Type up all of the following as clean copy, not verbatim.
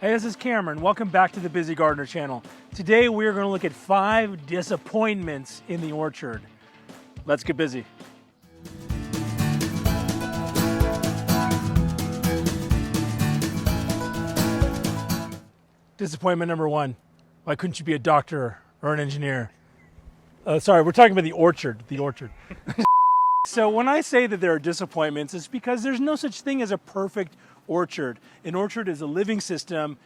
Hey, this is Cameron. Welcome back to the Busy Gardener channel. Today we are going to look at 5 disappointments in the orchard. Let's get busy. Disappointment number 1. Why couldn't you be a doctor or an engineer? Sorry, we're talking about the orchard. So when I say that there are disappointments, it's because there's no such thing as a perfect orchard. An orchard is a living system,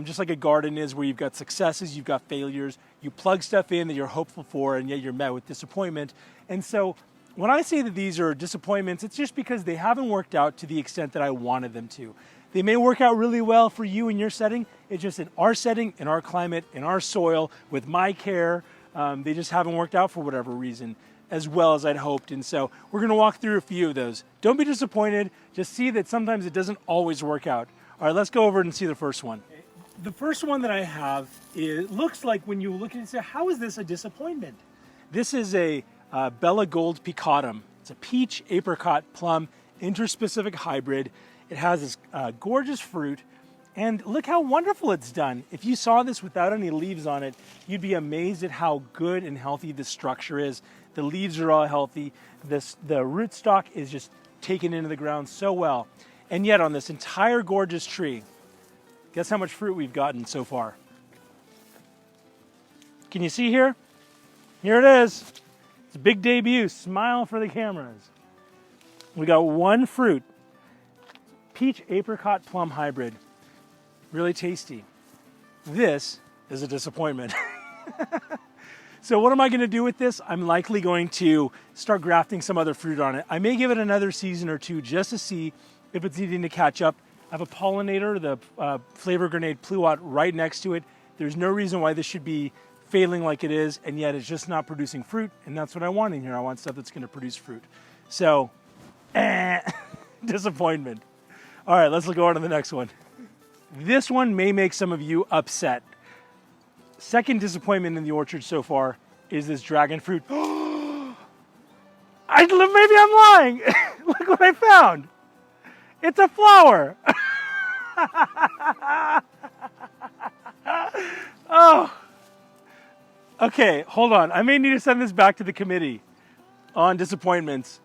just like a garden is, where you've got successes, you've got failures, you plug stuff in that you're hopeful for, and yet you're met with disappointment. And so when I say that these are disappointments, it's just because they haven't worked out to the extent that I wanted them to. They may work out really well for you in your setting. It's just in our setting, in our climate, in our soil, with my care, they just haven't worked out for whatever reason as well as I'd hoped. And so we're going to walk through a few of those. Don't be disappointed. Just see that sometimes it doesn't always work out. All right, let's go over and see the first one. The first one that I have, it looks like when you look at it and say, how is this a disappointment? This is a Bella Gold Peacotum. It's a peach, apricot, plum, interspecific hybrid. It has this gorgeous fruit, and look how wonderful it's done. If you saw this without any leaves on it, you'd be amazed at how good and healthy the structure is. The leaves are all healthy. The rootstock is just taken into the ground so well. And yet on this entire gorgeous tree, guess how much fruit we've gotten so far? Can you see here? Here it is. It's a big debut. Smile for the cameras. We got one fruit. Peach, apricot, plum hybrid. Really tasty. This is a disappointment. So what am I going to do with this? I'm likely going to start grafting some other fruit on it. I may give it another season or two just to see if it's needing to catch up. I have a pollinator, the Flavor Grenade Pluot, right next to it. There's no reason why this should be failing like it is, and yet it's just not producing fruit, and that's what I want in here. I want stuff that's going to produce fruit. So, disappointment. All right, let's go on to the next one. This one may make some of you upset. Second disappointment in the orchard so far is this dragon fruit. Maybe I'm lying. Look what I found. It's a flower. Oh. Okay, hold on. I may need to send this back to the committee on disappointments.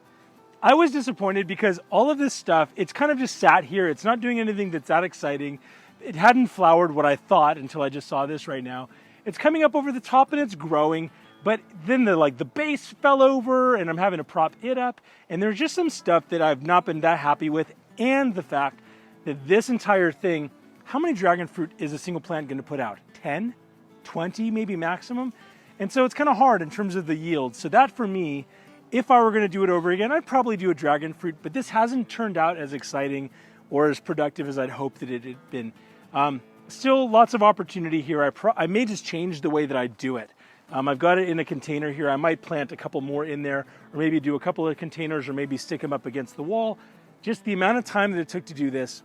I was disappointed because all of this stuff, it's kind of just sat here. It's not doing anything that's that exciting. It hadn't flowered what I thought until I just saw this right now. It's coming up over the top and it's growing, but then the base fell over and I'm having to prop it up. And there's just some stuff that I've not been that happy with. And the fact that this entire thing, how many dragon fruit is a single plant going to put out? 10, 20 maybe maximum? And so it's kind of hard in terms of the yield. So that for me, if I were going to do it over again, I'd probably do a dragon fruit, but this hasn't turned out as exciting or as productive as I'd hoped that it had been. Still lots of opportunity here. I may just change the way that I do it. I've got it in a container here. I might plant a couple more in there, or maybe do a couple of containers, or maybe stick them up against the wall. Just the amount of time that it took to do this,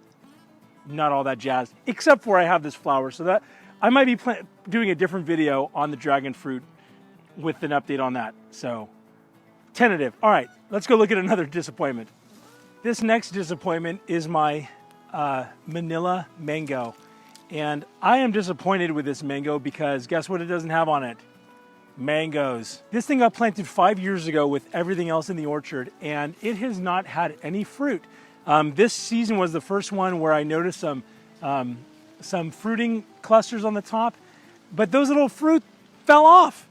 not all that jazzed, except for I have this flower. So that I might be doing a different video on the dragon fruit with an update on that. So tentative. All right, let's go look at another disappointment. This next disappointment is my Manila Mango. And I am disappointed with this mango because guess what it doesn't have on it? Mangoes. This thing got planted 5 years ago with everything else in the orchard, and it has not had any fruit. This season was the first one where I noticed some fruiting clusters on the top, but those little fruit fell off.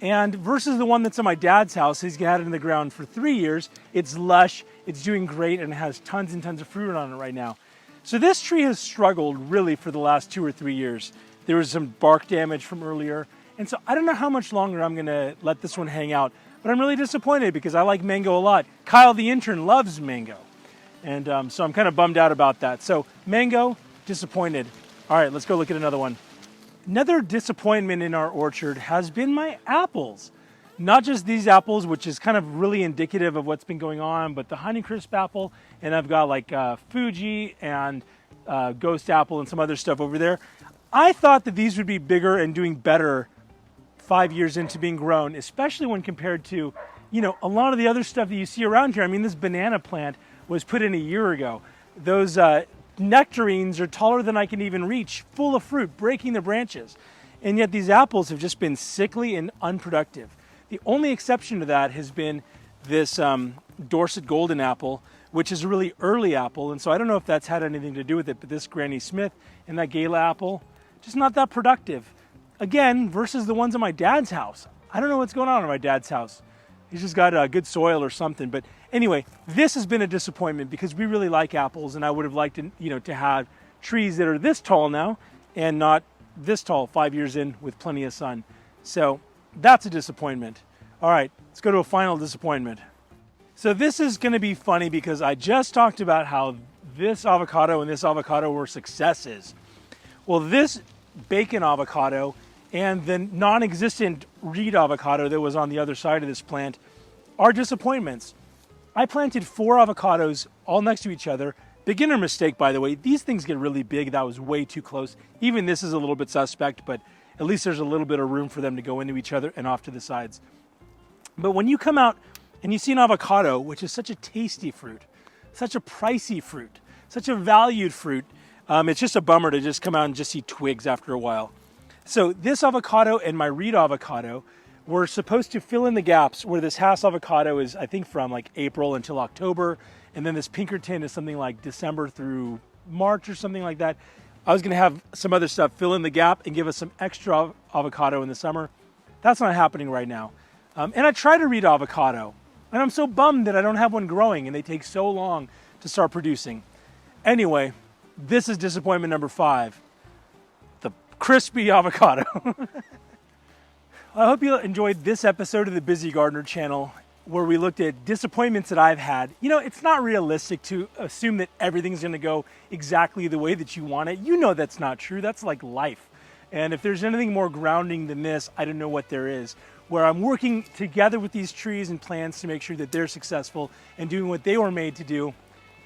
And versus the one that's in my dad's house, he's had it in the ground for 3 years. It's lush, it's doing great, and it has tons and tons of fruit on it right now. So this tree has struggled really for the last 2 or 3 years. There was some bark damage from earlier. And so I don't know how much longer I'm gonna let this one hang out, but I'm really disappointed because I like mango a lot. Kyle, the intern, loves mango. And so I'm kind of bummed out about that. So mango, disappointed. All right, let's go look at another one. Another disappointment in our orchard has been my apples. Not just these apples, which is kind of really indicative of what's been going on, but the Honeycrisp apple, and I've got like Fuji and Ghost apple and some other stuff over there. I thought that these would be bigger and doing better 5 years into being grown, especially when compared to, you know, a lot of the other stuff that you see around here. I mean, this banana plant was put in a year ago. Those nectarines are taller than I can even reach, full of fruit, breaking the branches. And yet these apples have just been sickly and unproductive. The only exception to that has been this Dorset Golden apple, which is a really early apple. And so I don't know if that's had anything to do with it, but this Granny Smith and that Gala apple, just not that productive. Again, versus the ones at my dad's house. I don't know what's going on at my dad's house. He's just got good soil or something. But anyway, this has been a disappointment because we really like apples, and I would have liked to have trees that are this tall now and not this tall 5 years in with plenty of sun. So that's a disappointment. All right, let's go to a final disappointment. So this is going to be funny because I just talked about how this avocado and this avocado were successes. Well, this bacon avocado and the non-existent reed avocado that was on the other side of this plant are disappointments. I planted 4 avocados all next to each other. Beginner mistake, by the way. These things get really big. That was way too close. Even this is a little bit suspect, but at least there's a little bit of room for them to go into each other and off to the sides. But when you come out and you see an avocado, which is such a tasty fruit, such a pricey fruit, such a valued fruit, it's just a bummer to just come out and just see twigs after a while. So this avocado and my reed avocado were supposed to fill in the gaps where this Hass avocado is, I think, from like April until October, and then this Pinkerton is something like December through March or something like that. I was going to have some other stuff fill in the gap and give us some extra avocado in the summer. That's not happening right now. And I tried to reed avocado, and I'm so bummed that I don't have one growing, and they take so long to start producing. Anyway, this is disappointment number 5. The crispy avocado. I hope you enjoyed this episode of the Busy Gardener channel where we looked at disappointments that I've had. You know, it's not realistic to assume that everything's going to go exactly the way that you want it. You know that's not true. That's like life. And if there's anything more grounding than this, I don't know what there is. Where I'm working together with these trees and plants to make sure that they're successful and doing what they were made to do.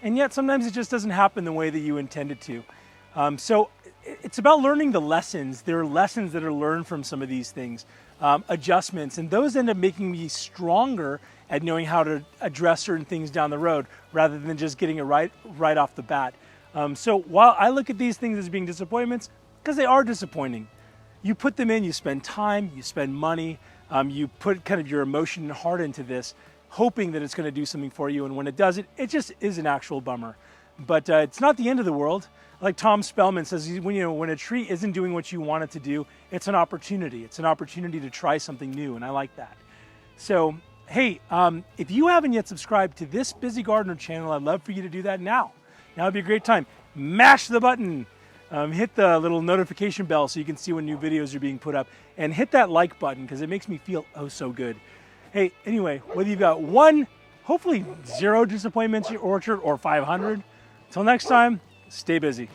And yet sometimes it just doesn't happen the way that you intended to. So it's about learning the lessons. There are lessons that are learned from some of these things, adjustments, and those end up making me stronger at knowing how to address certain things down the road rather than just getting it right off the bat. So while I look at these things as being disappointments, because they are disappointing, you put them in, you spend time, you spend money, you put kind of your emotion and heart into this, hoping that it's going to do something for you, and when it does it just is an actual bummer. But it's not the end of the world. Like Tom Spellman says, when a tree isn't doing what you want it to do, it's an opportunity. It's an opportunity to try something new, and I like that. So, hey, if you haven't yet subscribed to this Busy Gardener channel, I'd love for you to do that now. Now would be a great time. Mash the button. Hit the little notification bell so you can see when new videos are being put up, and hit that like button because it makes me feel oh so good. Hey, anyway, whether you've got 1, hopefully 0 disappointments in your orchard or 500, until next time, stay busy.